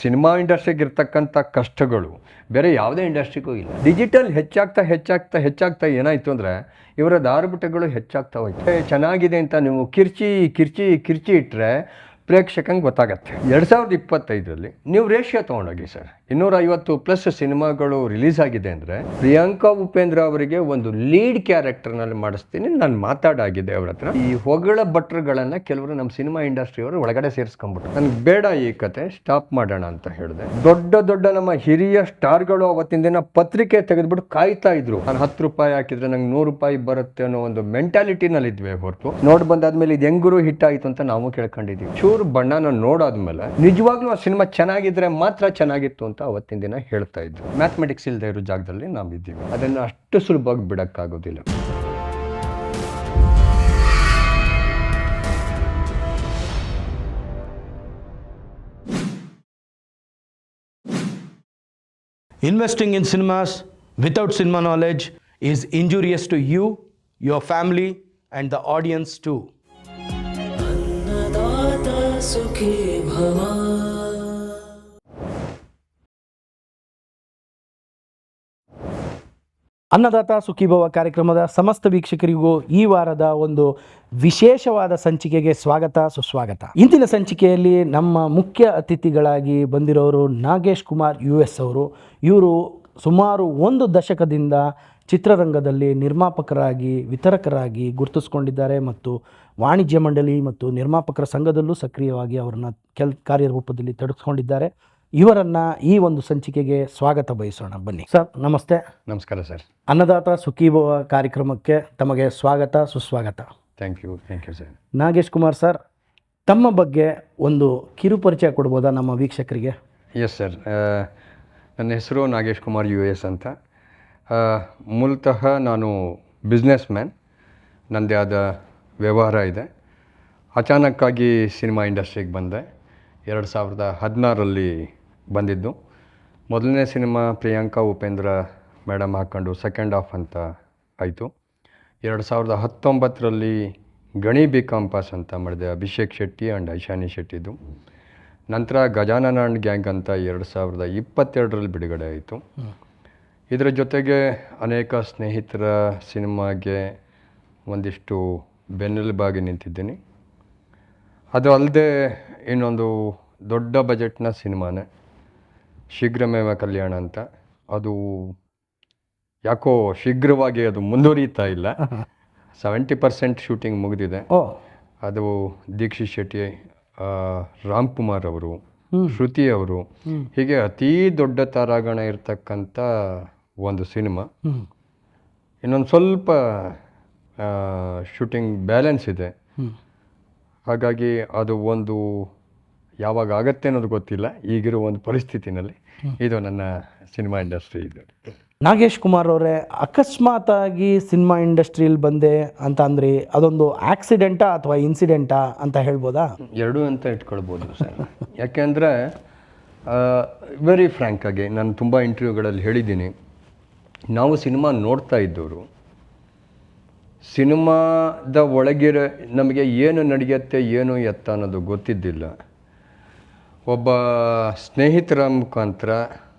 Cinema ಇಂಡಸ್ಟ್ರಿಗೆ ಇರ್ತಕ್ಕಂಥ ಕಷ್ಟಗಳು ಬೇರೆ ಯಾವುದೇ ಇಂಡಸ್ಟ್ರಿಗೂ ಇಲ್ಲ. ಡಿಜಿಟಲ್ ಹೆಚ್ಚಾಗ್ತಾ ಏನಾಯಿತು ಅಂದರೆ ಇವರ ದಾರುಬುಟಗಳು ಹೆಚ್ಚಾಗ್ತಾ ಹೋಯ್ತು. ಚೆನ್ನಾಗಿದೆ ಅಂತ ನೀವು ಕಿರ್ಚಿ ಇಟ್ಟರೆ ಪ್ರೇಕ್ಷಕಂಗೆ ಗೊತ್ತಾಗತ್ತೆ. 2025ರಲ್ಲಿ ನೀವು ರೇಷಿಯೋ ತೊಗೊಂಡೋಗಿ ಸರ್, 250+ ಸಿನಿಮಾಗಳು ರಿಲೀಸ್ ಆಗಿದೆ ಅಂದರೆ ಪ್ರಿಯಾಂಕಾ ಉಪೇಂದ್ರ ಅವರಿಗೆ ಒಂದು ಲೀಡ್ ಕ್ಯಾರೆಕ್ಟರ್ನಲ್ಲಿ ಮಾಡಿಸ್ತೀನಿ ನಾನು ಮಾತಾಡಾಗಿದೆ ಅವ್ರ ಹತ್ರ. ಈ ಹೊಗಳ ಭಟ್ರುಗಳನ್ನು ಕೆಲವರು ನಮ್ಮ ಸಿನಿಮಾ ಇಂಡಸ್ಟ್ರಿಯವರು ಒಳಗಡೆ ಸೇರಿಸ್ಕೊಂಡ್ಬಿಟ್ಟು ನನಗೆ ಬೇಡ ಈ ಕತೆ, ಸ್ಟಾಪ್ ಮಾಡೋಣ ಅಂತ ಹೇಳಿದೆ. ದೊಡ್ಡ ನಮ್ಮ ಹಿರಿಯ ಸ್ಟಾರ್ಗಳು ಅವತ್ತಿನ ದಿನ ಪತ್ರಿಕೆ ತೆಗೆದುಬಿಟ್ಟು ಕಾಯ್ತಾ ಇದ್ರು. ನಾನು 10 ರೂಪಾಯಿ ಹಾಕಿದ್ರೆ ನಂಗೆ 100 ರೂಪಾಯಿ ಬರುತ್ತೆ ಅನ್ನೋ ಒಂದು ಮೆಂಟಾಲಿಟಿನಲ್ಲಿ ಇದ್ವಿ ಹೊರತು ನೋಡಿ ಬಂದಾದ್ಮೇಲೆ ಇದು ಹೆಂಗರು ಹಿಟ್ ಆಯಿತು ಅಂತ ನಾವು ಕೇಳ್ಕೊಂಡಿದ್ದೀವಿ. ಬಣ್ಣನ ನೋಡಾದ್ಮೇಲೆ ನಿಜವಾಗ್ಲೂ ಆ ಸಿನಿಮಾ ಚೆನ್ನಾಗಿದ್ರೆ ಮಾತ್ರ ಚೆನ್ನಾಗಿತ್ತು ಅಂತ ಅವತ್ತಿನ ದಿನ ಹೇಳ್ತಾ ಇದ್ರು. ಮ್ಯಾಥಮೆಟಿಕ್ಸ್ ಇಲ್ಲದೆ ಇರೋ ಜಾಗದಲ್ಲಿ ನಾವಿದ್ದೀವಿ, ಅದನ್ನು ಅಷ್ಟು ಸುಲಭವಾಗಿ ಬಿಡಕ್ಕಾಗೋದಿಲ್ಲ. Investing in cinemas without cinema knowledge is injurious to you, your family, and the audience too. ಅನ್ನದಾತ ಸುಖೀಭವ ಕಾರ್ಯಕ್ರಮದ ಸಮಸ್ತ ವೀಕ್ಷಕರಿಗೂ ಈ ವಾರದ ಒಂದು ವಿಶೇಷವಾದ ಸಂಚಿಕೆಗೆ ಸ್ವಾಗತ ಸುಸ್ವಾಗತ. ಇಂದಿನ ಸಂಚಿಕೆಯಲ್ಲಿ ನಮ್ಮ ಮುಖ್ಯ ಅತಿಥಿಗಳಾಗಿ ಬಂದಿರೋರು ನಾಗೇಶ್ ಕುಮಾರ್ US ಅವರು. ಇವರು ಸುಮಾರು 1 ದಶಕದಿಂದ ಚಿತ್ರರಂಗದಲ್ಲಿ ನಿರ್ಮಾಪಕರಾಗಿ ವಿತರಕರಾಗಿ ಗುರುತಿಸ್ಕೊಂಡಿದ್ದಾರೆ ಮತ್ತು ವಾಣಿಜ್ಯ ಮಂಡಳಿ ಮತ್ತು ನಿರ್ಮಾಪಕರ ಸಂಘದಲ್ಲೂ ಸಕ್ರಿಯವಾಗಿ ಅವರನ್ನು ಕಾರ್ಯರೂಪದಲ್ಲಿ ತೊಡಗಿಸ್ಕೊಂಡಿದ್ದಾರೆ. ಇವರನ್ನು ಈ ಒಂದು ಸಂಚಿಕೆಗೆ ಸ್ವಾಗತ ಬಯಸೋಣ. ಬನ್ನಿ ಸರ್. ನಮಸ್ತೆ. ನಮಸ್ಕಾರ ಸರ್. ಅನ್ನದಾತ ಸುಖೀಭವ ಕಾರ್ಯಕ್ರಮಕ್ಕೆ ತಮಗೆ ಸ್ವಾಗತ ಸುಸ್ವಾಗತ. Thank you sir. Nagesh Kumar sir, ತಮ್ಮ ಬಗ್ಗೆ ಒಂದು ಕಿರು ಪರಿಚಯ ಕೊಡ್ಬೋದಾ ನಮ್ಮ ವೀಕ್ಷಕರಿಗೆ? ಎಸ್ ಸರ್, ನನ್ನ ಹೆಸರು ನಾಗೇಶ್ ಕುಮಾರ್ US ಅಂತ. ಮೂಲತಃ ನಾನು ಬಿಸ್ನೆಸ್ ಮ್ಯಾನ್, ನನ್ನದೇ ಆದ ವ್ಯವಹಾರ ಇದೆ. ಅಚಾನಕ್ಕಾಗಿ ಸಿನಿಮಾ ಇಂಡಸ್ಟ್ರಿಗೆ ಬಂದೆ. 2016ರಲ್ಲಿ ಬಂದಿದ್ದು. ಮೊದಲನೇ ಸಿನಿಮಾ ಪ್ರಿಯಾಂಕಾ ಉಪೇಂದ್ರ ಮೇಡಮ್ ಹಾಕ್ಕೊಂಡು ಸೆಕೆಂಡ್ ಹಾಫ್ ಅಂತ ಆಯಿತು. 2019ರಲ್ಲಿ ಗಣಿ B.Com ಪಾಸ್ ಅಂತ ಮಾಡಿದೆ, ಅಭಿಷೇಕ್ ಶೆಟ್ಟಿ ಆ್ಯಂಡ್ ಐಶಾನಿ ಶೆಟ್ಟಿದು. ನಂತರ ಗಜಾನನ ಆ್ಯಂಡ್ ಗ್ಯಾಂಗ್ ಅಂತ 2022ರಲ್ಲಿ ಬಿಡುಗಡೆ ಆಯಿತು. ಇದರ ಜೊತೆಗೆ ಅನೇಕ ಸ್ನೇಹಿತರ ಸಿನಿಮಾಗೆ ಒಂದಿಷ್ಟು ಬೆನ್ನೆಲುಬಾಗಿ ನಿಂತಿದ್ದೀನಿ. ಅದು ಅಲ್ಲದೆ ಇನ್ನೊಂದು ದೊಡ್ಡ ಬಜೆಟ್ನ ಸಿನಿಮಾನೇ ಶೀಘ್ರಮೇವ ಕಲ್ಯಾಣ ಅಂತ. ಅದು ಯಾಕೋ ಶೀಘ್ರವಾಗಿ ಅದು ಮುಂದುವರಿತಾ ಇಲ್ಲ. 70% ಶೂಟಿಂಗ್ ಮುಗಿದಿದೆ. ಅದು ದೀಕ್ಷಿತ್ ಶೆಟ್ಟಿ, ರಾಮ್ ಕುಮಾರ್ ಅವರು, ಶ್ರುತಿ ಅವರು, ಹೀಗೆ ಅತೀ ದೊಡ್ಡ ತಾರಾಗಣ ಇರ್ತಕ್ಕಂಥ ಒಂದು ಸಿನಿಮಾ. ಇನ್ನೊಂದು ಸ್ವಲ್ಪ ಶೂಟಿಂಗ್ ಬ್ಯಾಲೆನ್ಸ್ ಇದೆ. ಹಾಗಾಗಿ ಅದು ಒಂದು ಯಾವಾಗ ಆಗತ್ತೆ ಅನ್ನೋದು ಗೊತ್ತಿಲ್ಲ. ಈಗಿರೋ ಒಂದು ಪರಿಸ್ಥಿತಿನಲ್ಲಿ ಇದು ನನ್ನ ಸಿನಿಮಾ ಇಂಡಸ್ಟ್ರಿ ಇದೆ. ನಾಗೇಶ್ ಕುಮಾರ್ ಅವರೇ, ಅಕಸ್ಮಾತಾಗಿ ಸಿನಿಮಾ ಇಂಡಸ್ಟ್ರಿಯಲ್ಲಿ ಬಂದೆ ಅಂತ ಅಂದರೆ ಅದೊಂದು ಆಕ್ಸಿಡೆಂಟಾ ಅಥವಾ ಇನ್ಸಿಡೆಂಟಾ ಅಂತ ಹೇಳ್ಬೋದಾ? ಎರಡೂ ಅಂತ ಇಟ್ಕೊಳ್ಬೋದು ಸರ್. ಯಾಕೆಂದರೆ ವೆರಿ ಫ್ರ್ಯಾಂಕ್ ಆಗಿ ನಾನು ತುಂಬ ಇಂಟರ್ವ್ಯೂಗಳಲ್ಲಿ ಹೇಳಿದ್ದೀನಿ, ನಾವು ಸಿನಿಮಾ ನೋಡ್ತಾ ಇದ್ದವರು ಸಿನಿಮಾದ ಒಳಗಿರೋ ನಮಗೆ ಏನು ನಡೆಯುತ್ತೆ ಏನು ಎತ್ತ ಅನ್ನೋದು ಗೊತ್ತಿದ್ದಿಲ್ಲ. ಒಬ್ಬ ಸ್ನೇಹಿತರ ಮುಖಾಂತರ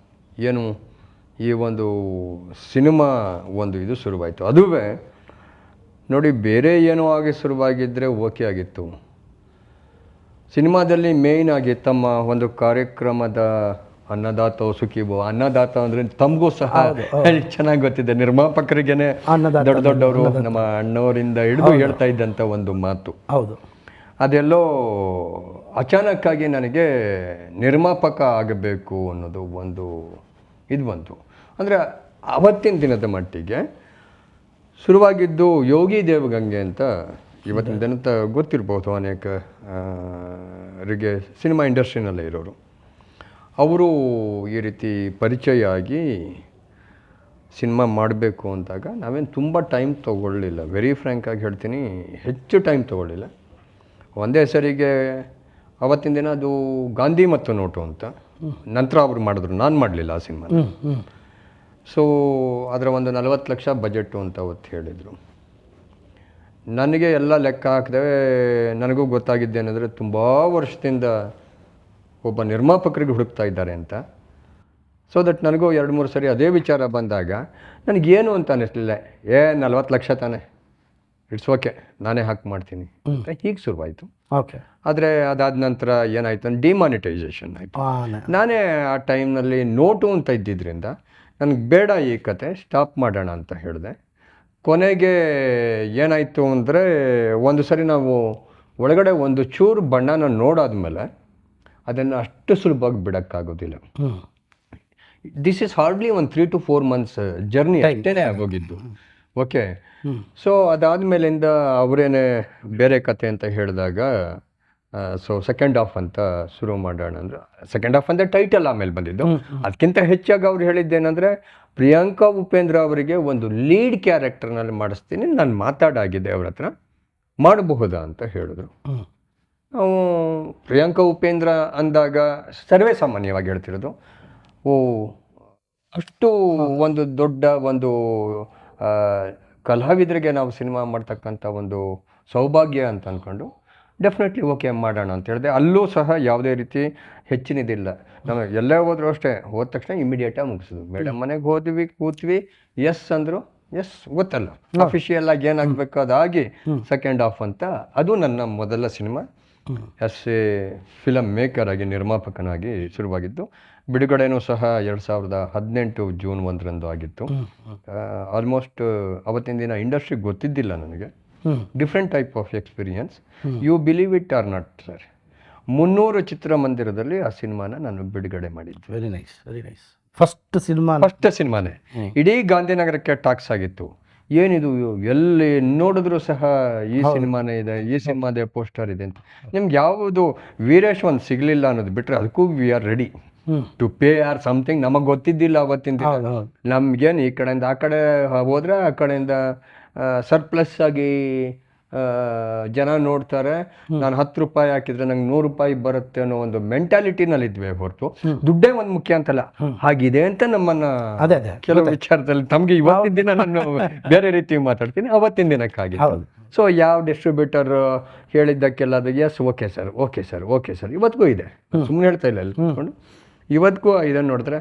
ಏನು ಈ ಒಂದು ಸಿನಿಮಾ ಒಂದು ಇದು ಶುರುವಾಯಿತು. ಅದುವೇ ನೋಡಿ, ಬೇರೆ ಏನೋ ಆಗಿ ಶುರುವಾಗಿದ್ದರೆ ಓಕೆ ಆಗಿತ್ತು. ಸಿನಿಮಾದಲ್ಲಿ ಮೇಯ್ನ್ ಆಗಿ ತಮ್ಮ ಒಂದು ಕಾರ್ಯಕ್ರಮದ ಅನ್ನದಾತ ಸುಖೀಭವ, ಅನ್ನದಾತ ಅಂದರೆ ತಮಗೂ ಸಹ ಚೆನ್ನಾಗಿ ಗೊತ್ತಿದೆ, ನಿರ್ಮಾಪಕರಿಗೇನೆ ದೊಡ್ಡವರು ನಮ್ಮ ಅಣ್ಣವರಿಂದ ಹಿಡಿದು ಹೇಳ್ತಾ ಇದ್ದಂಥ ಒಂದು ಮಾತು. ಹೌದು. ಅದೆಲ್ಲೋ ಅಚಾನಕ್ಕಾಗಿ ನನಗೆ ನಿರ್ಮಾಪಕ ಆಗಬೇಕು ಅನ್ನೋದು ಒಂದು ಇದು ಬಂತು. ಅಂದರೆ ಅವತ್ತಿನ ದಿನದ ಮಟ್ಟಿಗೆ ಶುರುವಾಗಿದ್ದು ಯೋಗಿ ದೇವಗಂಗೆ ಅಂತ. ಇವತ್ತಿನ ದಿನ ಗೊತ್ತಿರ್ಬೋದು ಅನೇಕರಿಗೆ ಸಿನಿಮಾ ಇಂಡಸ್ಟ್ರಿನಲ್ಲೇ ಇರೋರು. ಅವರು ಈ ರೀತಿ ಪರಿಚಯ ಆಗಿ ಸಿನಿಮಾ ಮಾಡಬೇಕು ಅಂದಾಗ ನಾವೇನು ತುಂಬ ಟೈಮ್ ತೊಗೊಳ್ಳಿಲ್ಲ. ವೆರಿ ಫ್ರ್ಯಾಂಕಾಗಿ ಹೇಳ್ತೀನಿ, ಹೆಚ್ಚು ಟೈಮ್ ತೊಗೊಳ್ಳಿಲ್ಲ. ಒಂದೇ ಸರಿಗೆ ಅವತ್ತಿನ ದಿನ ಅದು ಗಾಂಧಿ ಮತ್ತು ನೋಟು ಅಂತ ನಂತರ ಅವರು ಮಾಡಿದ್ರು, ನಾನು ಮಾಡಲಿಲ್ಲ ಆ ಸಿನಿಮಾ. ಸೊ ಅದರ ಒಂದು 40 ಲಕ್ಷ ಬಜೆಟು ಅಂತ ಅವತ್ತು ಹೇಳಿದರು. ನನಗೆ ಎಲ್ಲ ಲೆಕ್ಕ ಹಾಕಿದೆ. ನನಗೂ ಗೊತ್ತಾಗಿದ್ದೇನೆಂದರೆ ತುಂಬ ವರ್ಷದಿಂದ ಒಬ್ಬ ನಿರ್ಮಾಪಕರಿಗೆ ಹುಡುಕ್ತಾ ಇದ್ದಾರೆ ಅಂತ. ಸೊ ದಟ್ ನನಗೂ 2-3 ಸರಿ ಅದೇ ವಿಚಾರ ಬಂದಾಗ ನನಗೇನು ಅಂತ ಅನ್ನಿಸ್ಲಿಲ್ಲ. 40 ಲಕ್ಷ ತಾನೆ, ಇಟ್ಸ್ ಓಕೆ, ನಾನೇ ಹಾಕಿ ಮಾಡ್ತೀನಿ ಅಂತ ಹೀಗೆ ಶುರುವಾಯಿತು. ಓಕೆ. ಆದರೆ ಅದಾದ ನಂತರ ಏನಾಯಿತು, ಡಿಮಾನಿಟೈಸೇಷನ್ ಆಯಿತು. ನಾನೇ ಆ ಟೈಮ್ನಲ್ಲಿ ನೋಟು ಅಂತ ಇದ್ದಿದ್ದರಿಂದ ನನಗೆ ಬೇಡ ಈ ಕತೆ, ಸ್ಟಾಪ್ ಮಾಡೋಣ ಅಂತ ಹೇಳಿದೆ. ಕೊನೆಗೆ ಏನಾಯಿತು ಅಂದರೆ, ಒಂದು ಸರಿ ನಾವು ಒಳಗಡೆ ಒಂದು ಚೂರು ಬಣ್ಣನ ನೋಡಾದ್ಮೇಲೆ ಅದನ್ನು ಅಷ್ಟು ಸುಲಭವಾಗಿ ಬಿಡೋಕ್ಕಾಗೋದಿಲ್ಲ. ದಿಸ್ ಈಸ್ ಹಾರ್ಡ್ಲಿ ಒಂದು 3 to 4 months ಜರ್ನಿ ಅಷ್ಟೇ ಆಗೋಗಿದ್ದು. ಓಕೆ. ಸೊ ಅದಾದಮೇಲಿಂದ ಅವರೇನೆ ಬೇರೆ ಕತೆ ಅಂತ ಹೇಳಿದಾಗ ಸೊ ಸೆಕೆಂಡ್ ಹಾಫ್ ಅಂತ ಶುರು ಮಾಡೋಣ ಅಂದರೆ, ಸೆಕೆಂಡ್ ಹಾಫ್ ಅಂದರೆ ಟೈಟಲ್ ಆಮೇಲೆ ಬಂದಿದ್ದು. ಅದಕ್ಕಿಂತ ಹೆಚ್ಚಾಗಿ ಅವ್ರು ಹೇಳಿದ್ದೇನೆಂದರೆ, ಪ್ರಿಯಾಂಕಾ ಉಪೇಂದ್ರ ಅವರಿಗೆ ಒಂದು ಲೀಡ್ ಕ್ಯಾರೆಕ್ಟರ್ನಲ್ಲಿ ಮಾಡಿಸ್ತೀನಿ, ನಾನು ಮಾತಾಡಾಗಿದೆ ಅವ್ರ ಹತ್ರ, ಮಾಡಬಹುದಾ ಅಂತ ಹೇಳಿದ್ರು. ನಾವು ಪ್ರಿಯಾಂಕಾ ಉಪೇಂದ್ರ ಅಂದಾಗ ಸರ್ವೇ ಸಾಮಾನ್ಯವಾಗಿ ಹೇಳ್ತಿರೋದು, ಓ ಅಷ್ಟು ಒಂದು ದೊಡ್ಡ ಒಂದು ಕಲಾವಿದರಿಗೆ ನಾವು ಸಿನಿಮಾ ಮಾಡ್ತಕ್ಕಂಥ ಒಂದು ಸೌಭಾಗ್ಯ ಅಂತ ಅಂದ್ಕೊಂಡು ಡೆಫಿನೆಟ್ಲಿ ಓಕೆ ಮಾಡೋಣ ಅಂತ ಹೇಳಿದೆ. ಅಲ್ಲೂ ಸಹ ಯಾವುದೇ ರೀತಿ ಹೆಚ್ಚಿನದಿಲ್ಲ. ನಮಗೆ ಎಲ್ಲೇ ಹೋದರೂ ಅಷ್ಟೇ, ಹೋದ ತಕ್ಷಣ ಇಮಿಡಿಯೇಟಾಗಿ ಮುಗಿಸಿದ್ವಿ. ಮೇಡಮ್ ಮನೆಗೆ ಹೋದ್ವಿ, ಕೂತ್ವಿ, ಎಸ್ ಅಂದರು, ಎಸ್ ಗೊತ್ತಲ್ಲ ಅಫಿಷಿಯಲ್ ಆಗಿ ಏನಾಗಬೇಕು ಅದಾಗಿ ಸೆಕೆಂಡ್ ಹಾಫ್ ಅಂತ. ಅದು ನನ್ನ ಮೊದಲ cinema as a film maker ಆಗಿ, ನಿರ್ಮಾಪಕನಾಗಿ ಶುರುವಾಗಿದ್ದು. ಬಿಡುಗಡೆನೂ ಸಹ 2018 ಜೂನ್ 1 ಆಗಿತ್ತು. ಆಲ್ಮೋಸ್ಟ್ ಅವತ್ತಿನ ದಿನ ಇಂಡಸ್ಟ್ರಿಗೆ ಗೊತ್ತಿದ್ದಿಲ್ಲ ನನಗೆ. Different type of experience. You believe it or not sir, 300 ಚಿತ್ರಮಂದಿರದಲ್ಲಿ ಆ ಸಿನಿಮಾನ ನಾನು ಬಿಡುಗಡೆ ಮಾಡಿದ್ದೆ. Very nice, very nice. First ಸಿನಿಮಾನೇ ಇಡೀ ಗಾಂಧಿನಗರಕ್ಕೆ ಟಾಕ್ಸ್ ಆಗಿತ್ತು. ಏನಿದು, ಎಲ್ಲಿ ನೋಡಿದ್ರು ಸಹ ಈ ಸಿನಿಮಾನೇ ಇದೆ, ಈ ಸಿನಿಮಾದೇ ಪೋಸ್ಟರ್ ಇದೆ ಅಂತ. ನಿಮ್ಗೆ ಯಾವುದು ವೀರೇಶ್ ಒಂದು ಸಿಗಲಿಲ್ಲ ಅನ್ನೋದು ಬಿಟ್ಟರೆ, ಅದಕ್ಕೂ we are ready to pay or something. ನಮಗೆ ಗೊತ್ತಿದ್ದಿಲ್ಲ ಅವತ್ತಿನ ದಿನ. ನಮ್ಗೇನು ಈ ಕಡೆಯಿಂದ ಆ ಕಡೆ ಹೋದರೆ ಆ ಕಡೆಯಿಂದ ಸರ್ಪ್ಲಸ್ ಆಗಿ ಜನ ನೋಡ್ತಾರೆ, ನಾನು 10 ರೂಪಾಯಿ ಹಾಕಿದ್ರೆ ನಂಗೆ 100 ರೂಪಾಯಿ ಬರುತ್ತೆ ಅನ್ನೋ ಒಂದು ಮೆಂಟಾಲಿಟಿನಲ್ಲಿ ಇದ್ವಿ ಹೊರತು ದುಡ್ಡೇ ಒಂದು ಮುಖ್ಯ ಅಂತಲ್ಲ. ಹಾಗಿದೆ ಅಂತ ನಮ್ಮನ್ನ ಕೆಲವು ವಿಚಾರದಲ್ಲಿ ತಮಗೆ ಇವತ್ತಿನ ದಿನ ನಾನು ಬೇರೆ ರೀತಿ ಮಾತಾಡ್ತೀನಿ, ಅವತ್ತಿನ ದಿನಕ್ಕಾಗಿ. ಸೊ ಯಾವ ಡಿಸ್ಟ್ರಿಬ್ಯೂಟರ್ ಹೇಳಿದ್ದಕ್ಕೆಲ್ಲ ಅದು yes okay sir, okay sir, okay sir ಇವತ್ತಿಗೂ ಇದೆ. ಸುಮ್ಮನೆ ಹೇಳ್ತಾ ಇಲ್ಲ, ಅಲ್ಲಿ ಕೂತ್ಕೊಂಡು ಇವತ್ತಿಗೂ ಇದನ್ನು ನೋಡಿದ್ರೆ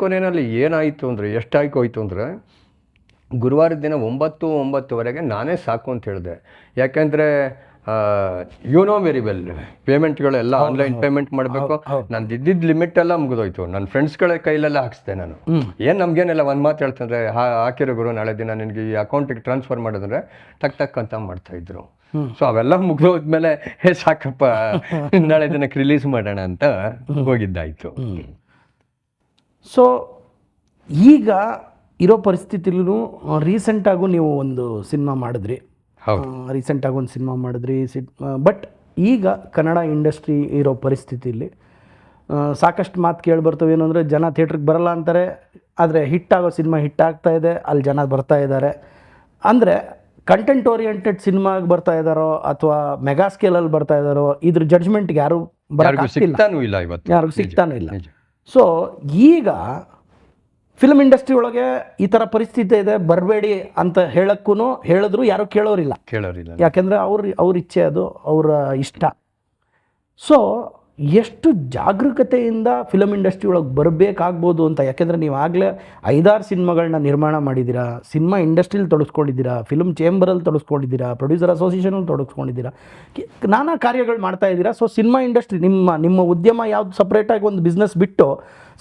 ಕೊನೆಯಲ್ಲಿ ಏನಾಯಿತು ಅಂದರೆ, ಎಷ್ಟಾಯ್ಕೋಯ್ತು ಅಂದರೆ, ಗುರುವಾರದ ದಿನ 9-9:30 ನಾನೇ ಸಾಕು ಅಂತ ಹೇಳಿದೆ. ಯಾಕೆಂದರೆ ಯು ನೋ ವೆರಿ ವೆಲ್, ಪೇಮೆಂಟ್ಗಳೆಲ್ಲ ಆನ್ಲೈನ್ ಪೇಮೆಂಟ್ ಮಾಡಬೇಕು. ನಂದು ಇದ್ದಿದ್ದು ಲಿಮಿಟ್ ಎಲ್ಲ ಮುಗಿದೋಯ್ತು. ನನ್ನ ಫ್ರೆಂಡ್ಸ್ಗಳ ಕೈಲೆಲ್ಲ ಹಾಕ್ಸ್ದೆ ನಾನು. ಏನು ನಮಗೇನೆಲ್ಲ ಒಂದು ಮಾತು ಹೇಳ್ತಂದ್ರೆ, ಹಾಕಿರೋ ಗುರು ನಾಳೆ ದಿನ ನಿನಗೆ ಈ ಅಕೌಂಟಿಗೆ ಟ್ರಾನ್ಸ್ಫರ್ ಮಾಡಿದ್ರೆ ಟಕ್ ಅಂತ ಮಾಡ್ತಾಯಿದ್ರು. ಸೊ ಅವೆಲ್ಲ ಮುಗಿದೋದ್ಮೇಲೆ ಸಾಕಪ್ಪ ನಾಳೆ ದಿನಕ್ಕೆ ರಿಲೀಸ್ ಮಾಡೋಣ ಅಂತ ಹೋಗಿದ್ದಾಯಿತು. ಸೊ ಈಗ ಇರೋ ಪರಿಸ್ಥಿತಿಲೂ ರೀಸೆಂಟಾಗೂ ನೀವು ಒಂದು ಸಿನಿಮಾ ಮಾಡಿದ್ರಿ. ರೀಸೆಂಟಾಗಿ ಒಂದು ಸಿನಿಮಾ ಮಾಡಿದ್ರಿ. ಬಟ್ ಈಗ ಕನ್ನಡ ಇಂಡಸ್ಟ್ರಿ ಇರೋ ಪರಿಸ್ಥಿತಿಯಲ್ಲಿ ಸಾಕಷ್ಟು ಮಾತು ಕೇಳಿ ಬರ್ತವೆ. ಏನು ಅಂದರೆ, ಜನ ಥಿಯೇಟ್ರಿಗೆ ಬರಲ್ಲ ಅಂತಾರೆ, ಆದರೆ ಹಿಟ್ಟಾಗೋ ಸಿನಿಮಾ ಹಿಟ್ಟಾಗ್ತಾ ಇದೆ, ಅಲ್ಲಿ ಜನ ಬರ್ತಾ ಇದ್ದಾರೆ. ಅಂದರೆ ಕಂಟೆಂಟ್ ಓರಿಯೆಂಟೆಡ್ ಸಿನಿಮಾಗೆ ಬರ್ತಾ ಇದ್ದಾರೋ ಅಥವಾ ಮೆಗಾ ಸ್ಕೇಲಲ್ಲಿ ಬರ್ತಾ ಇದ್ದಾರೋ, ಇದ್ರ ಜಡ್ಜ್ಮೆಂಟ್ಗೆ ಯಾರಿಗೂ ಸಿಗ್ತಾನೂ ಇಲ್ಲ. ಸೊ ಈಗ ಫಿಲ್ಮ್ ಇಂಡಸ್ಟ್ರಿ ಒಳಗೆ ಈ ಥರ ಪರಿಸ್ಥಿತಿ ಇದೆ, ಬರಬೇಡಿ ಅಂತ ಹೇಳಿದ್ರು ಯಾರೂ ಕೇಳೋರಿಲ್ಲ. ಯಾಕೆಂದರೆ ಅವ್ರ ಇಚ್ಛೆ, ಅದು ಅವರ ಇಷ್ಟ. ಸೊ ಎಷ್ಟು ಜಾಗರೂಕತೆಯಿಂದ ಫಿಲಮ್ ಇಂಡಸ್ಟ್ರಿ ಒಳಗೆ ಬರಬೇಕಾಗ್ಬೋದು ಅಂತ. ಯಾಕೆಂದರೆ ನೀವು ಆಗಲೇ 5-6 ಸಿನಿಮಾಗಳನ್ನ ನಿರ್ಮಾಣ ಮಾಡಿದ್ದೀರಾ, ಸಿನಿಮಾ ಇಂಡಸ್ಟ್ರಿಯಲ್ಲಿ ತೊಡಗಿಸ್ಕೊಂಡಿದ್ದೀರಾ, ಫಿಲ್ಮ್ ಚೇಂಬರಲ್ಲಿ ತೊಡಗಿಸ್ಕೊಂಡಿದ್ದೀರಾ, ಪ್ರೊಡ್ಯೂಸರ್ ಅಸೋಸಿಯೇಷನಲ್ಲಿ ತೊಡಗಿಸ್ಕೊಂಡಿದ್ದೀರಾ, ನಾನಾ ಕಾರ್ಯಗಳು ಮಾಡ್ತಾ ಇದ್ದೀರಾ. ಸೊ ಸಿನಿಮಾ ಇಂಡಸ್ಟ್ರಿ ನಿಮ್ಮ ಉದ್ಯಮ ಯಾವ್ದು ಸಪ್ರೇಟಾಗಿ ಒಂದು ಬಿಸ್ನೆಸ್ ಬಿಟ್ಟು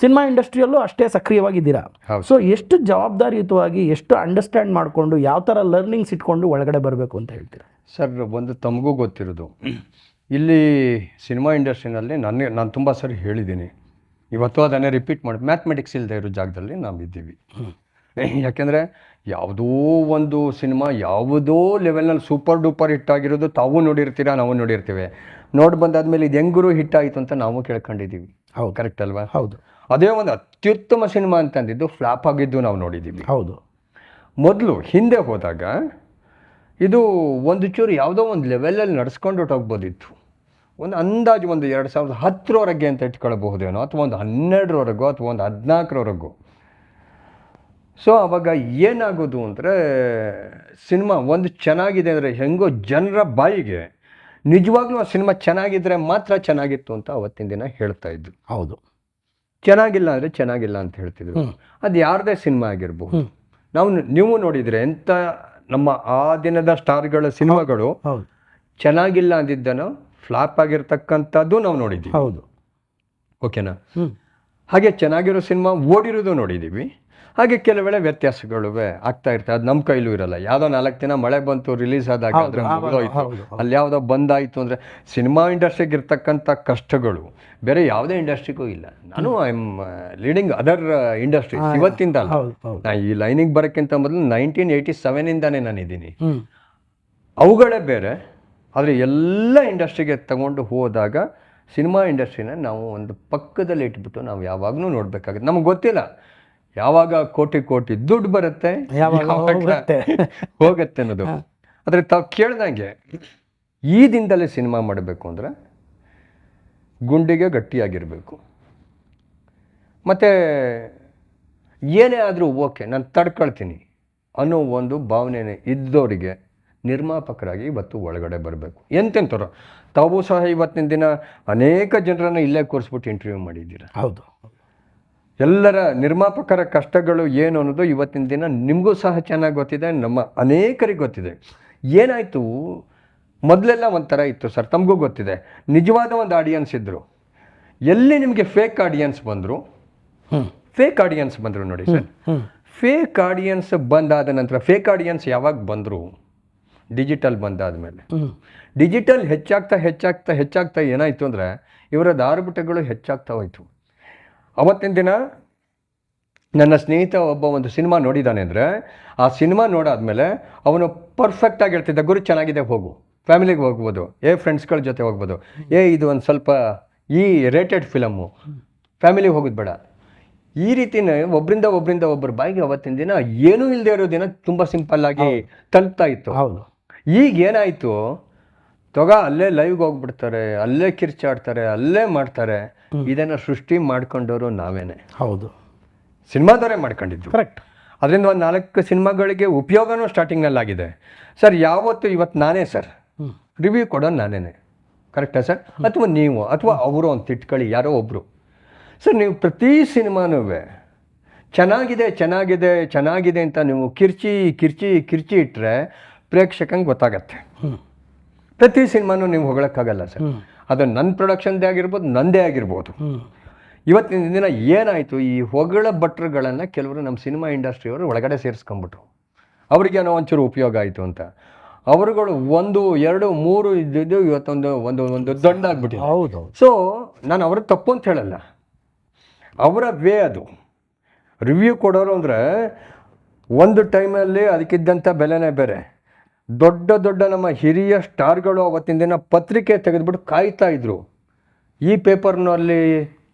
ಸಿನಿಮಾ ಇಂಡಸ್ಟ್ರಿಯಲ್ಲೂ ಅಷ್ಟೇ ಸಕ್ರಿಯವಾಗಿದ್ದೀರಾ. ಸೊ ಎಷ್ಟು ಜವಾಬ್ದಾರಿಯುತವಾಗಿ, ಎಷ್ಟು ಅಂಡರ್ಸ್ಟ್ಯಾಂಡ್ ಮಾಡಿಕೊಂಡು, ಯಾವ ಥರ ಲರ್ನಿಂಗ್ಸ್ ಇಟ್ಕೊಂಡು ಒಳಗಡೆ ಬರಬೇಕು ಅಂತ ಹೇಳ್ತೀರಾ ಸರ್? ಒಂದು ತಮಗೂ ಗೊತ್ತಿರೋದು, ಇಲ್ಲಿ ಸಿನಿಮಾ ಇಂಡಸ್ಟ್ರಿನಲ್ಲಿ ನಾನು ತುಂಬ ಸರಿ ಹೇಳಿದ್ದೀನಿ, ಇವತ್ತು ಅದನ್ನೇ ರಿಪೀಟ್ ಮಾಡಿ, ಮ್ಯಾಥಮೆಟಿಕ್ಸ್ ಇಲ್ಲದೆ ಇರೋ ಜಾಗದಲ್ಲಿ ನಾವು ಇದ್ದೀವಿ. ಯಾಕೆಂದರೆ ಯಾವುದೋ ಒಂದು ಸಿನಿಮಾ ಯಾವುದೋ ಲೆವೆಲ್ನಲ್ಲಿ ಸೂಪರ್ ಡೂಪರ್ ಹಿಟ್ ಆಗಿರೋದು ತಾವು ನೋಡಿರ್ತೀರಾ, ನಾವು ನೋಡಿರ್ತೀವಿ. ನೋಡಿ ಬಂದಾದ್ಮೇಲೆ ಇದು ಹೆಂಗರು ಹಿಟ್ ಆಯಿತು ಅಂತ ನಾವು ಕೇಳ್ಕೊಂಡಿದ್ದೀವಿ. ಹೌದು, ಕರೆಕ್ಟ್ ಅಲ್ವಾ? ಹೌದು. ಅದೇ ಒಂದು ಅತ್ಯುತ್ತಮ ಸಿನಿಮಾ ಅಂತಂದಿದ್ದು ಫ್ಲಾಪ್ ಆಗಿದ್ದು ನಾವು ನೋಡಿದ್ದೀವಿ. ಹೌದು. ಮೊದಲು ಹಿಂದೆ ಹೋದಾಗ ಇದು ಒಂದು ಚೂರು ಯಾವುದೋ ಒಂದು ಲೆವೆಲಲ್ಲಿ ನಡೆಸ್ಕೊಂಡು ಹೋಗ್ಬೋದಿತ್ತು. ಒಂದು ಅಂದಾಜು ಒಂದು 2010 ಅಂತ ಇಟ್ಕೊಳ್ಬಹುದೇನೋ, ಅಥವಾ ಒಂದು 12 ಅಥವಾ ಒಂದು 14. ಸೊ ಆವಾಗ ಏನಾಗೋದು ಅಂದರೆ, ಸಿನಿಮಾ ಒಂದು ಚೆನ್ನಾಗಿದೆ ಅಂದರೆ ಹೆಂಗೋ ಜನರ ಬಾಯಿಗೆ ನಿಜವಾಗ್ಲೂ ಆ ಸಿನಿಮಾ ಚೆನ್ನಾಗಿದ್ರೆ ಮಾತ್ರ ಚೆನ್ನಾಗಿತ್ತು ಅಂತ ಅವತ್ತಿನ ದಿನ ಹೇಳ್ತಾ ಇದ್ರು. ಹೌದು. ಚೆನ್ನಾಗಿಲ್ಲ ಅಂದರೆ ಚೆನ್ನಾಗಿಲ್ಲ ಅಂತ ಹೇಳ್ತಿದ್ರು. ಅದು ಯಾರದೇ ಸಿನಿಮಾ ಆಗಿರ್ಬೋದು. ನೀವು ನೋಡಿದರೆ ಎಂಥ ನಮ್ಮ ಆ ದಿನದ ಸ್ಟಾರ್ಗಳ ಸಿನಿಮಾಗಳು ಹೌದು. ಚೆನ್ನಾಗಿಲ್ಲ ಅಂದಿದ್ದನೋ ಫ್ಲಾಪ್ ಆಗಿರ್ತಕ್ಕಂಥದ್ದು ನಾವು ನೋಡಿದ್ದೀವಿ. ಹೌದು. ಓಕೆನಾ? ಹಾಗೆ ಚೆನ್ನಾಗಿರೋ ಸಿನಿಮಾ ಓಡಿರೋದು ನೋಡಿದ್ದೀವಿ. ಹಾಗೆ ಕೆಲವು ವೇಳೆ ವ್ಯತ್ಯಾಸಗಳು ಆಗ್ತಾ ಇರ್ತವೆ. ಅದು ನಮ್ಮ ಕೈಲೂ ಇರಲ್ಲ. ಯಾವುದೋ 4 ದಿನ ಮಳೆ ಬಂತು, ರಿಲೀಸ್ ಆದಾಗ ಅದ್ರ ಮುಗಿದೋಯ್ತು, ಅಲ್ಲಿ ಯಾವುದೋ ಬಂದಾಯಿತು ಅಂದರೆ ಸಿನಿಮಾ ಇಂಡಸ್ಟ್ರಿಗೆ ಇರ್ತಕ್ಕಂಥ ಕಷ್ಟಗಳು ಬೇರೆ ಯಾವುದೇ ಇಂಡಸ್ಟ್ರಿಗೂ ಇಲ್ಲ. ನಾನು I am leading other industries ಇವತ್ತಿಂದ ಅಲ್ಲ. ನಾ ಈ ಲೈನಿಗೆ ಬರೋಕ್ಕಿಂತ ಮೊದಲು 1987ಇಂದಾನೇ ನಾನಿದ್ದೀನಿ. ಅವುಗಳೇ ಬೇರೆ. ಆದರೆ ಎಲ್ಲ ಇಂಡಸ್ಟ್ರಿಗೆ ತಗೊಂಡು ಹೋದಾಗ ಸಿನಿಮಾ ಇಂಡಸ್ಟ್ರಿನ ನಾವು ಒಂದು ಪಕ್ಕದಲ್ಲಿ ಇಟ್ಬಿಟ್ಟು ನಾವು ಯಾವಾಗಲೂ ನೋಡಬೇಕಾಗುತ್ತೆ. ನಮಗೆ ಗೊತ್ತಿಲ್ಲ ಯಾವಾಗ ಕೋಟಿ ಕೋಟಿ ದುಡ್ಡು ಬರುತ್ತೆ, ಹೋಗುತ್ತೆ ಅನ್ನೋದು. ಆದರೆ ತಾವು ಕೇಳ್ದಂಗೆ ಈ ದಿನದಲ್ಲೇ ಸಿನಿಮಾ ಮಾಡಬೇಕು ಅಂದರೆ ಗುಂಡಿಗೆ ಗಟ್ಟಿಯಾಗಿರಬೇಕು. ಮತ್ತು ಏನೇ ಆದರೂ ಓಕೆ ನಾನು ತಡ್ಕೊಳ್ತೀನಿ ಅನ್ನೋ ಒಂದು ಭಾವನೆ ಇದ್ದವರಿಗೆ ನಿರ್ಮಾಪಕರಾಗಿ ಇವತ್ತು ಒಳಗಡೆ ಬರಬೇಕು. ಎಂತೆಂಥವ್ರು ತಾವು ಸಹ ಇವತ್ತಿನ ದಿನ ಅನೇಕ ಜನರನ್ನು ಇಲ್ಲೇ ಕೂರಿಸ್ಬಿಟ್ಟು ಇಂಟರ್ವ್ಯೂ ಮಾಡಿದ್ದೀರ. ಹೌದು. ಎಲ್ಲರ ನಿರ್ಮಾಪಕರ ಕಷ್ಟಗಳು ಏನು ಅನ್ನೋದು ಇವತ್ತಿನ ದಿನ ನಿಮಗೂ ಸಹ ಚೆನ್ನಾಗಿ ಗೊತ್ತಿದೆ, ನಮ್ಮ ಅನೇಕರಿಗೆ ಗೊತ್ತಿದೆ. ಏನಾಯಿತು, ಮೊದಲೆಲ್ಲ ಒಂಥರ ಇತ್ತು ಸರ್, ತಮಗೂ ಗೊತ್ತಿದೆ. ನಿಜವಾದ ಒಂದು ಆಡಿಯನ್ಸ್ ಇದ್ದರು. ಎಲ್ಲಿ ನಿಮಗೆ ಫೇಕ್ ಆಡಿಯನ್ಸ್ ಬಂದರು ನೋಡಿ ಸರ್. ಫೇಕ್ ಆಡಿಯನ್ಸ್ ಬಂದಾದ ನಂತರ ಫೇಕ್ ಆಡಿಯನ್ಸ್ ಯಾವಾಗ ಬಂದರು? ಡಿಜಿಟಲ್ ಬಂದಾದ ಮೇಲೆ. ಡಿಜಿಟಲ್ ಹೆಚ್ಚಾಗ್ತಾ ಏನಾಯಿತು ಅಂದರೆ ಇವರ ದಾರುಬುಟಗಳು ಹೆಚ್ಚಾಗ್ತಾ ಹೋಯಿತು. ಅವತ್ತಿನ ದಿನ ನನ್ನ ಸ್ನೇಹಿತ ಒಬ್ಬ ಒಂದು ಸಿನಿಮಾ ನೋಡಿದ್ದಾನೆ ಅಂದರೆ ಆ ಸಿನಿಮಾ ನೋಡಾದ್ಮೇಲೆ ಅವನು ಪರ್ಫೆಕ್ಟಾಗಿ ಹೇಳ್ತಿದ್ದ, ಗುರು ಚೆನ್ನಾಗಿದೆ, ಹೋಗು, ಫ್ಯಾಮಿಲಿಗೆ ಹೋಗ್ಬೋದು, ಫ್ರೆಂಡ್ಸ್ಗಳ ಜೊತೆ ಹೋಗ್ಬೋದು, ಇದು ಒಂದು ಸ್ವಲ್ಪ ಈ ರೇಟೆಡ್ ಫಿಲಮ್ಮು, ಫ್ಯಾಮಿಲಿಗೆ ಹೋಗೋದು ಬೇಡ. ಈ ರೀತಿನೇ ಒಬ್ಬರಿಂದ ಒಬ್ಬರ ಬಾಯಿಗೆ ಅವತ್ತಿನ ದಿನ ಏನೂ ಇಲ್ಲದೆ ಇರೋ ದಿನ ತುಂಬ ಸಿಂಪಲ್ಲಾಗಿ ತಲುಪ್ತಾ ಇತ್ತು. ಹೌದು. ಈಗ ಏನಾಯಿತು, ಅಲ್ಲೇ ಲೈವ್ಗೆ ಹೋಗ್ಬಿಡ್ತಾರೆ, ಅಲ್ಲೇ ಕಿರ್ಚಾಡ್ತಾರೆ, ಅಲ್ಲೇ ಮಾಡ್ತಾರೆ. ಇದನ್ನು ಸೃಷ್ಟಿ ಮಾಡ್ಕೊಂಡವರು ನಾವೇನೆ. ಹೌದು. ಸಿನಿಮಾದವರೇ ಮಾಡ್ಕೊಂಡಿದ್ದು. ಕರೆಕ್ಟ್. ಅದರಿಂದ ಒಂದು 4 ಸಿನಿಮಾಗಳಿಗೆ ಉಪಯೋಗನೂ ಸ್ಟಾರ್ಟಿಂಗ್ನಲ್ಲಾಗಿದೆ ಸರ್. ಇವತ್ತು ನಾನೇ ಸರ್ ರಿವ್ಯೂ ಕೊಡೋನು ನಾನೇನೆ, ಕರೆಕ್ಟಾ ಸರ್? ಅಥವಾ ನೀವು ಅಥವಾ ಅವರು ಒಂದು ತಿಟ್ಕೊಳ್ಳಿ ಯಾರೋ ಒಬ್ಬರು ಸರ್. ನೀವು ಪ್ರತಿ ಸಿನಿಮಾನೂ ಚೆನ್ನಾಗಿದೆ ಅಂತ ನೀವು ಕಿರ್ಚಿ ಇಟ್ಟರೆ ಪ್ರೇಕ್ಷಕಂಗೆ ಗೊತ್ತಾಗತ್ತೆ. ಪ್ರತಿ ಸಿನಿಮಾನೂ ನೀವು ಹೊಗಳಕ್ಕಾಗಲ್ಲ ಸರ್. ಅದು ನನ್ನ ಪ್ರೊಡಕ್ಷನ್ದೇ ಆಗಿರ್ಬೋದು, ನಂದೇ ಆಗಿರ್ಬೋದು. ಇವತ್ತಿನ ದಿನ ಏನಾಯಿತು, ಈ ಹೊಗಳ ಭಟ್ರುಗಳನ್ನು ಕೆಲವರು ನಮ್ಮ ಸಿನಿಮಾ ಇಂಡಸ್ಟ್ರಿಯವರು ಒಳಗಡೆ ಸೇರಿಸ್ಕೊಂಡ್ಬಿಟ್ರು. ಅವ್ರಿಗೇನೋ ಒಂಚೂರು ಉಪಯೋಗ ಆಯಿತು ಅಂತ ಅವರುಗಳು 1, 2, 3 ಇದ್ದಿದ್ದು ಇವತ್ತೊಂದು ಒಂದು ದೊಡ್ಡಾಗ್ಬಿಟ್ಟಿದೆ. ಹೌದು. ಸೊ ನಾನು ಅವ್ರ ತಪ್ಪು ಅಂತ ಹೇಳಲ್ಲ, ಅವರ ಅದು ರಿವ್ಯೂ ಕೊಡೋರು ಅಂದರೆ ಒಂದು ಟೈಮಲ್ಲಿ ಅದಕ್ಕಿದ್ದಂಥ ಬೆಲೆನೇ ಬೇರೆ. ದೊಡ್ಡ ನಮ್ಮ ಹಿರಿಯ ಸ್ಟಾರ್ಗಳು ಅವತ್ತಿನ ದಿನ ಪತ್ರಿಕೆ ತೆಗೆದುಬಿಟ್ಟು ಕಾಯ್ತಾ ಇದ್ರು. ಈ ಪೇಪರ್ನಲ್ಲಿ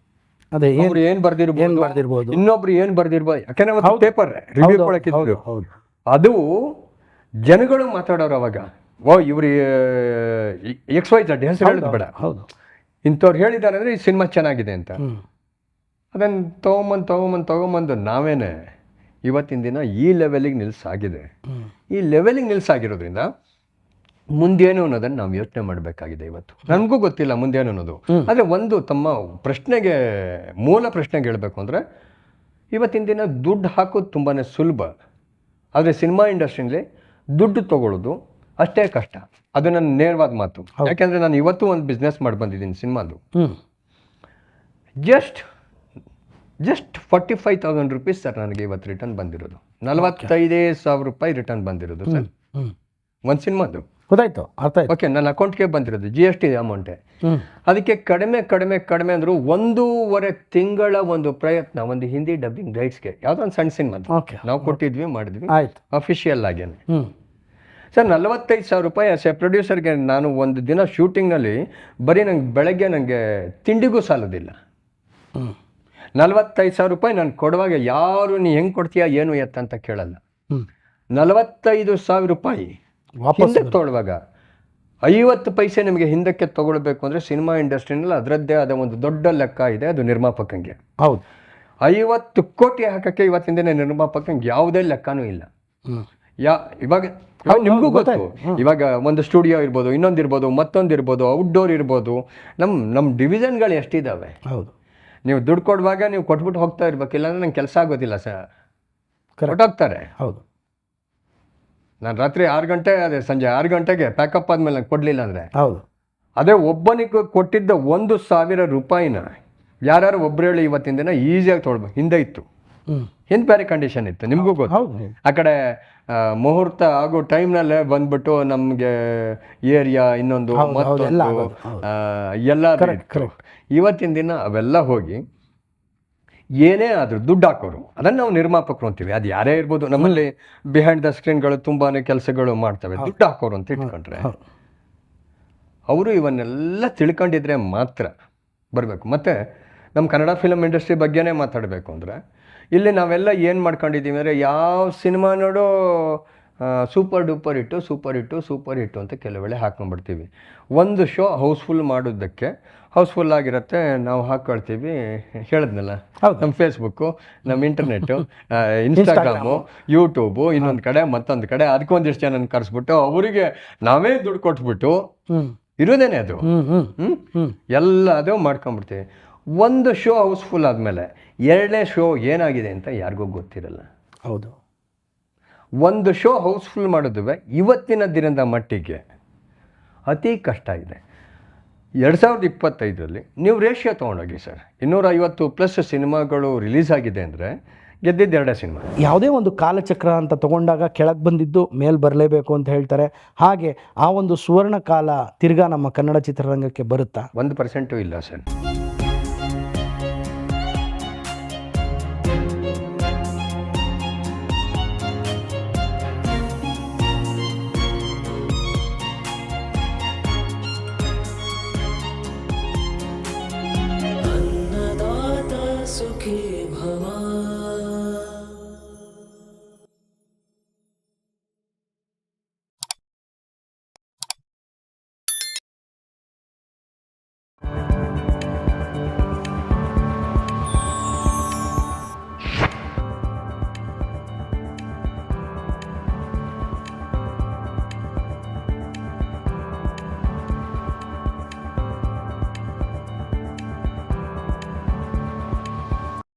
ಅದೇ ಏನು ಬರ್ದಿರ್ಬೋದು, ಇನ್ನೊಬ್ರು ಏನು ಬರ್ದಿರ್ಬೋದು. ಯಾಕೆಂದ್ರೆ ಒಂದು ಪೇಪರ್ ರಿವ್ಯೂ ಕೊಡಕ್ಕಿದ್ರು. ಅದು ಜನಗಳು ಮಾತಾಡೋರು ಅವಾಗ, ಇವ್ರು XYZ ಹೆಸರು ಹೇಳೋದು ಬೇಡ, ಇಂಥವ್ರು ಹೇಳಿದ್ದಾರೆ ಅಂದರೆ ಈ ಸಿನಿಮಾ ಚೆನ್ನಾಗಿದೆ ಅಂತ. ಅದನ್ನು ತಗೊಂಬಂದು ನಾವೇನೆ ಇವತ್ತಿನ ದಿನ ಈ ಲೆವೆಲಿಗೆ ನಿಲ್ಸಾಗಿದೆ. ಈ ಲೆವೆಲಿಗೆ ನಿಲ್ಸಾಗಿರೋದ್ರಿಂದ ಮುಂದೇನು ಅನ್ನೋದನ್ನು ನಾವು ಯೋಚನೆ ಮಾಡಬೇಕಾಗಿದೆ. ಇವತ್ತು ನನಗೂ ಗೊತ್ತಿಲ್ಲ ಮುಂದೇನು ಅನ್ನೋದು. ಆದರೆ ಒಂದು ತಮ್ಮ ಮೂಲ ಪ್ರಶ್ನೆಗೆ ಹೇಳಬೇಕು ಅಂದರೆ ಇವತ್ತಿನ ದಿನ ದುಡ್ಡು ಹಾಕೋದು ತುಂಬಾ ಸುಲಭ. ಆದರೆ ಸಿನಿಮಾ ಇಂಡಸ್ಟ್ರಿಯಲ್ಲಿ ದುಡ್ಡು ತಗೊಳ್ಳೋದು ಅಷ್ಟೇ ಕಷ್ಟ. ಅದು ನನ್ನ ನೇರವಾದ ಮಾತು. ಯಾಕೆಂದರೆ ನಾನು ಇವತ್ತು ಒಂದು ಬಿಸ್ನೆಸ್ ಮಾಡಿ ಬಂದಿದ್ದೀನಿ ಸಿನಿಮಾದು. ಜಸ್ಟ್ 45,000 rupees ಸರ್ ನನಗೆ ಇವತ್ತು ರಿಟರ್ನ್ ಬಂದಿರೋದು. 45,000 ರೂಪಾಯಿ ರಿಟರ್ನ್ ಬಂದಿರೋದು ಸರ್ ಒಂದು ಸಿನಿಮಾದು. ಗೊತ್ತಾಯ್ತು, ಅರ್ಥ ಆಯ್ತು. ಓಕೆ, ನನ್ನ ಅಕೌಂಟ್ಗೆ ಬಂದಿರೋದು GST ಅಮೌಂಟೇ. ಅದಕ್ಕೆ ಕಡಿಮೆ ಅಂದರೂ 1.5 ತಿಂಗಳ ಒಂದು ಪ್ರಯತ್ನ ಒಂದು ಹಿಂದಿ ಡಬ್ಬಿಂಗ್ ರೈಟ್ಸ್ಗೆ ಯಾವುದೋ ಒಂದು ಸಣ್ಣ ಸಿನಿಮಾ ನಾವು ಮಾಡಿದ್ವಿ ಅಫಿಷಿಯಲ್ ಆಗೇನೆ ಸರ್. 45,000 ರೂಪಾಯಿ ಆಸ್ ಎ ಪ್ರೊಡ್ಯೂಸರ್ಗೆ ನಾನು ಒಂದು ದಿನ ಶೂಟಿಂಗ್ನಲ್ಲಿ ಬರೀ ಬೆಳಗ್ಗೆ ನನಗೆ ತಿಂಡಿಗೂ ಸಾಲೋದಿಲ್ಲ. 45,000 ರೂಪಾಯಿ ನಾನು ಕೊಡುವಾಗ ಯಾರು ನೀ ಹೆಂಗೆ ಕೊಡ್ತೀಯಾ ಏನು ಅಂತ ಕೇಳಲ್ಲ. 45,000 ರೂಪಾಯಿ ಹಿಂದಕ್ಕೆ ತೊಗೊಳ್ಳುವಾಗ 50 ಪೈಸೆ ನಿಮಗೆ ಹಿಂದಕ್ಕೆ ತೊಗೊಳ್ಬೇಕು ಅಂದರೆ ಸಿನಿಮಾ ಇಂಡಸ್ಟ್ರಿನಲ್ಲಿ ಅದರದ್ದೇ ಆದ ಒಂದು ದೊಡ್ಡ ಲೆಕ್ಕ ಇದೆ, ಅದು ನಿರ್ಮಾಪಕಂಗೆ. ಹೌದು. 50 ಕೋಟಿ ಹಾಕೋಕ್ಕೆ ಇವತ್ತಿನ ದಿನ ನಿರ್ಮಾಪಕಂಗೆ ಯಾವುದೇ ಲೆಕ್ಕನೂ ಇಲ್ಲ. ಇವಾಗ ನಿಮಗೂ ಗೊತ್ತು, ಇವಾಗ ಒಂದು ಸ್ಟುಡಿಯೋ ಇರ್ಬೋದು, ಇನ್ನೊಂದಿರ್ಬೋದು, ಮತ್ತೊಂದಿರ್ಬೋದು, ಔಟ್ಡೋರ್ ಇರ್ಬೋದು, ನಮ್ಮ ಡಿವಿಷನ್ಗಳು ಎಷ್ಟಿದ್ದಾವೆ. ಹೌದು, ನೀವು ದುಡ್ಡು ಕೊಡುವಾಗ ನೀವು ಕೊಟ್ಬಿಟ್ಟು ಹೋಗ್ತಾ ಇರ್ಬೇಕಿಲ್ಲ ಅಂದ್ರೆ ನಂಗೆ ಕೆಲಸ ಆಗೋದಿಲ್ಲ ಸರ್, ಕೊಟ್ಟೋಗ್ತಾರೆ. ಹೌದು, ನಾನು ರಾತ್ರಿ 6 ಗಂಟೆ ಅದೇ ಸಂಜೆ 6 ಗಂಟೆಗೆ ಪ್ಯಾಕಪ್ ಆದ್ಮೇಲೆ ನಂಗೆ ಕೊಡಲಿಲ್ಲ ಅಂದರೆ, ಹೌದು, ಅದೇ ಒಬ್ಬನಿಗೆ ಕೊಟ್ಟಿದ್ದ 1,000 ರೂಪಾಯಿನ ಯಾರು ಒಬ್ರು ಹೇಳಿ ಇವತ್ತಿನ ದಿನ ಈಸಿಯಾಗಿ ತೊಗೊಳ್ಬೇಕು. ಹಿಂದೆ ಇತ್ತು, ಹಿಂದೆ ಬೇರೆ ಕಂಡೀಷನ್ ಇತ್ತು, ನಿಮಗೂ ಗೊತ್ತು. ಆ ಕಡೆ ಮುಹೂರ್ತ ಆಗೋ ಟೈಮ್ನಲ್ಲೇ ಬಂದ್ಬಿಟ್ಟು ನಮಗೆ ಏರಿಯಾ ಇನ್ನೊಂದು ಮತ್ತೊಂದು ಎಲ್ಲ ಇತ್ತು. ಇವತ್ತಿನ ದಿನ ಅವೆಲ್ಲ ಹೋಗಿ ಏನೇ ಆದರೂ ದುಡ್ಡು ಹಾಕೋರು, ಅದನ್ನು ನಾವು ನಿರ್ಮಾಪಕರು ಅಂತೀವಿ. ಅದು ಯಾರೇ ಇರ್ಬೋದು, ನಮ್ಮಲ್ಲಿ ಬಿಹೈಂಡ್ ದ ಸ್ಕ್ರೀನ್ಗಳು ತುಂಬಾ ಕೆಲಸಗಳು ಮಾಡ್ತವೆ. ದುಡ್ಡು ಹಾಕೋರು ಅಂತ ಇಟ್ಕೊಂಡ್ರೆ ಅವರು ಇವನ್ನೆಲ್ಲ ತಿಳ್ಕೊಂಡಿದ್ರೆ ಮಾತ್ರ ಬರಬೇಕು. ಮತ್ತು ನಮ್ಮ ಕನ್ನಡ ಫಿಲಮ್ ಇಂಡಸ್ಟ್ರಿ ಬಗ್ಗೆನೇ ಮಾತಾಡಬೇಕು ಅಂದರೆ, ಇಲ್ಲಿ ನಾವೆಲ್ಲ ಏನು ಮಾಡ್ಕೊಂಡಿದ್ದೀವಿ ಅಂದರೆ, ಯಾವ ಸಿನಿಮಾ ನೋಡೋ ಸೂಪರ್ ಡೂಪರ್ ಹಿಟ್ಟು ಅಂತ ಕೆಲವು ವೇಳೆ ಹಾಕ್ಕೊಂಡ್ಬಿಡ್ತೀವಿ. ಒಂದು ಶೋ ಹೌಸ್ಫುಲ್ ಮಾಡೋದಕ್ಕೆ ಹೌಸ್ಫುಲ್ ಆಗಿರುತ್ತೆ, ನಾವು ಹಾಕ್ಕೊಳ್ತೀವಿ. ಹೇಳಿದ್ನಲ್ಲ, ನಮ್ಮ ಫೇಸ್ಬುಕ್ಕು, ನಮ್ಮ ಇಂಟರ್ನೆಟ್ಟು, ಇನ್ಸ್ಟಾಗ್ರಾಮು, ಯೂಟ್ಯೂಬು, ಇನ್ನೊಂದು ಕಡೆ ಮತ್ತೊಂದು ಕಡೆ, ಅದಕ್ಕೊಂದಿಷ್ಟು ಜನನ ಕರೆಸ್ಬಿಟ್ಟು ಅವರಿಗೆ ನಾವೇ ದುಡ್ಡು ಕೊಟ್ಬಿಟ್ಟು ಇರೋದೇನೆ ಅದು ಎಲ್ಲ ಅದು ಮಾಡ್ಕೊಂಡ್ಬಿಡ್ತೀವಿ. ಒಂದು ಶೋ ಹೌಸ್ಫುಲ್ ಆದಮೇಲೆ 2ನೇ ಶೋ ಏನಾಗಿದೆ ಅಂತ ಯಾರಿಗೂ ಗೊತ್ತಿರಲ್ಲ. ಹೌದು, ಒಂದು ಶೋ ಹೌಸ್ಫುಲ್ ಮಾಡೋದುವೆ ಇವತ್ತಿನ ದಿನದ ಮಟ್ಟಿಗೆ ಅತಿ ಕಷ್ಟ ಇದೆ. 2025ರಲ್ಲಿ ನೀವು ರೇಷಿಯೋ ತೊಗೊಂಡೋಗಿ ಸರ್, 250+ ಸಿನಿಮಾಗಳು ರಿಲೀಸ್ ಆಗಿದೆ ಅಂದರೆ ಗೆದ್ದಿದ್ದು 2 ಸಿನಿಮಾ. ಯಾವುದೇ ಒಂದು ಕಾಲಚಕ್ರ ಅಂತ ತಗೊಂಡಾಗ ಕೆಳಗೆ ಬಂದಿದ್ದು ಮೇಲೆ ಬರಲೇಬೇಕು ಅಂತ ಹೇಳ್ತಾರೆ. ಹಾಗೆ ಆ ಒಂದು ಸುವರ್ಣ ಕಾಲ ತಿರ್ಗಾ ನಮ್ಮ ಕನ್ನಡ ಚಿತ್ರರಂಗಕ್ಕೆ ಬರುತ್ತಾ? 1% ಇಲ್ಲ ಸರ್. सुखी भवा